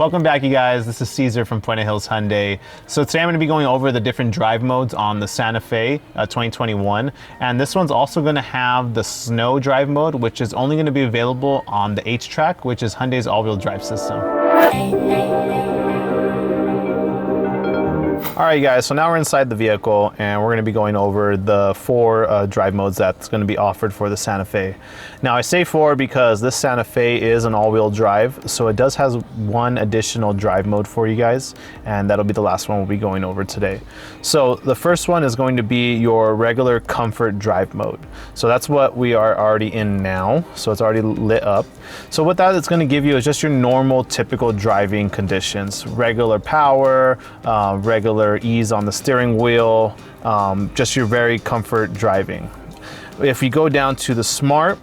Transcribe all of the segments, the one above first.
Welcome back, you guys. This is Cesar from Puente Hyundai. So today I'm going to be going over the different drive modes on the Santa Fe 2021. And this one's also going to have the snow drive mode, which is only going to be available on the H-Track, which is Hyundai's all-wheel drive system. All right, guys, so now we're inside the vehicle and we're going to be going over the four drive modes that's going to be offered for the Santa Fe. Now I say four because this Santa Fe is an all-wheel drive, so it does has one additional drive mode for you guys, and that'll be the last one we'll be going over today. So the first one is going to be your regular comfort drive mode. So that's what we are already in now, so it's already lit up. So what that is going to give you is just your normal typical driving conditions: regular power, regular ease on the steering wheel, just your very comfort driving. If you go down to the Smart,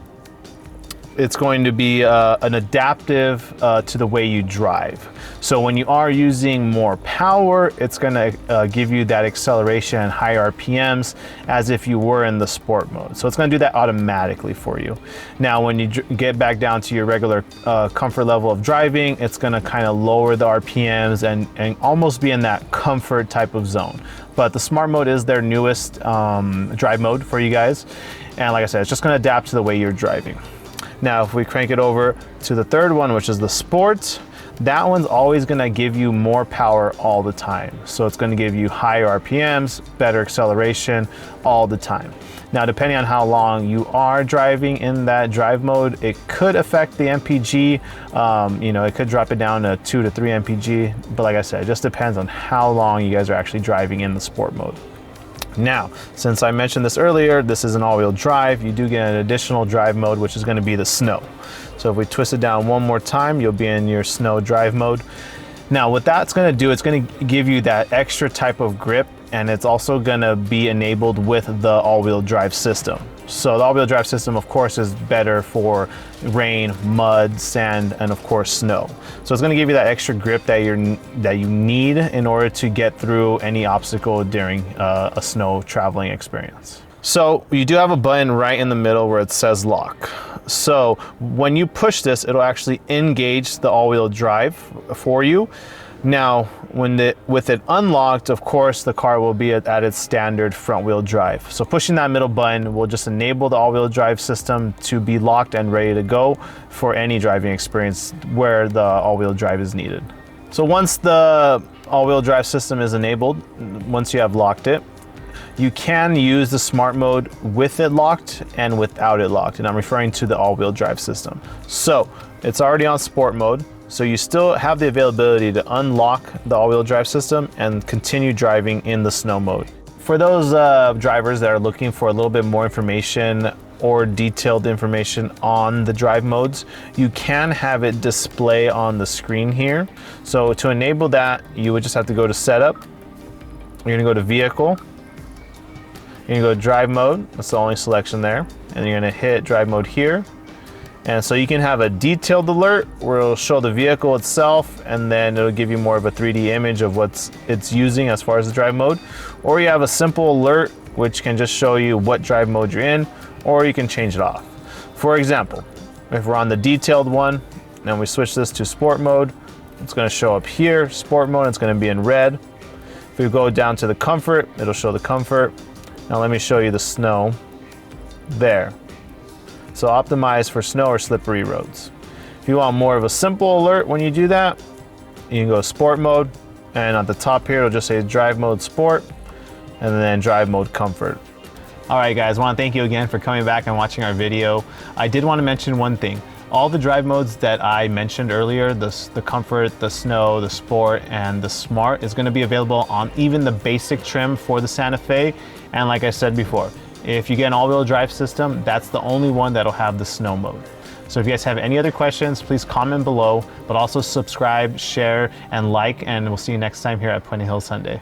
it's going to be an adaptive to the way you drive. So when you are using more power, it's going to give you that acceleration and high RPMs as if you were in the Sport mode. So it's going to do that automatically for you. Now when you get back down to your regular comfort level of driving, it's going to kind of lower the RPMs and almost be in that comfort type of zone. But the Smart mode is their newest drive mode for you guys. And like I said, it's just going to adapt to the way you're driving. Now, if we crank it over to the third one, which is the Sport, that one's always gonna give you more power all the time. So it's gonna give you higher RPMs, better acceleration all the time. Now, depending on how long you are driving in that drive mode, it could affect the MPG. It could drop it down to 2 to 3 MPG. But like I said, it just depends on how long you guys are actually driving in the Sport mode. Now, since I mentioned this earlier, this is an all-wheel drive. You do get an additional drive mode, which is going to be the snow. So if we twist it down one more time, you'll be in your snow drive mode. Now, what that's going to do, it's going to give you that extra type of grip, and it's also going to be enabled with the all-wheel drive system. So the all-wheel drive system, of course, is better for rain, mud, sand, and of course snow. So it's going to give you that extra grip that you need in order to get through any obstacle during a snow traveling experience. So you do have a button right in the middle where it says lock. So when you push this, it'll actually engage the all-wheel drive for you. Now, with it unlocked, of course, the car will be at its standard front wheel drive. So pushing that middle button will just enable the all-wheel drive system to be locked and ready to go for any driving experience where the all-wheel drive is needed. So once the all-wheel drive system is enabled, once you have locked it, you can use the Smart mode with it locked and without it locked. And I'm referring to the all-wheel drive system. So it's already on Sport mode. So you still have the availability to unlock the all-wheel drive system and continue driving in the snow mode. For those drivers that are looking for a little bit more information or detailed information on the drive modes, you can have it display on the screen here. So to enable that, you would just have to go to Setup. You're gonna go to Vehicle. You're gonna go to Drive Mode. That's the only selection there. And you're gonna hit Drive Mode here. And so you can have a detailed alert where it'll show the vehicle itself, and then it'll give you more of a 3D image of what it's using as far as the drive mode. Or you have a simple alert, which can just show you what drive mode you're in, or you can change it off. For example, if we're on the detailed one and we switch this to Sport mode, it's gonna show up here, Sport mode, it's gonna be in red. If we go down to the Comfort, it'll show the Comfort. Now let me show you the snow there. So optimize for snow or slippery roads. If you want more of a simple alert when you do that, you can go Sport mode, and at the top here it'll just say Drive Mode Sport, and then Drive Mode Comfort. All right, guys, I want to thank you again for coming back and watching our video. I did want to mention one thing. All the drive modes that I mentioned earlier, the Comfort, the Snow, the Sport, and the Smart, is going to be available on even the basic trim for the Santa Fe. And like I said before, if you get an all-wheel drive system, that's the only one that'll have the snow mode. So if you guys have any other questions, please comment below, but also subscribe, share, and like, and we'll see you next time here at Puente Hyundai.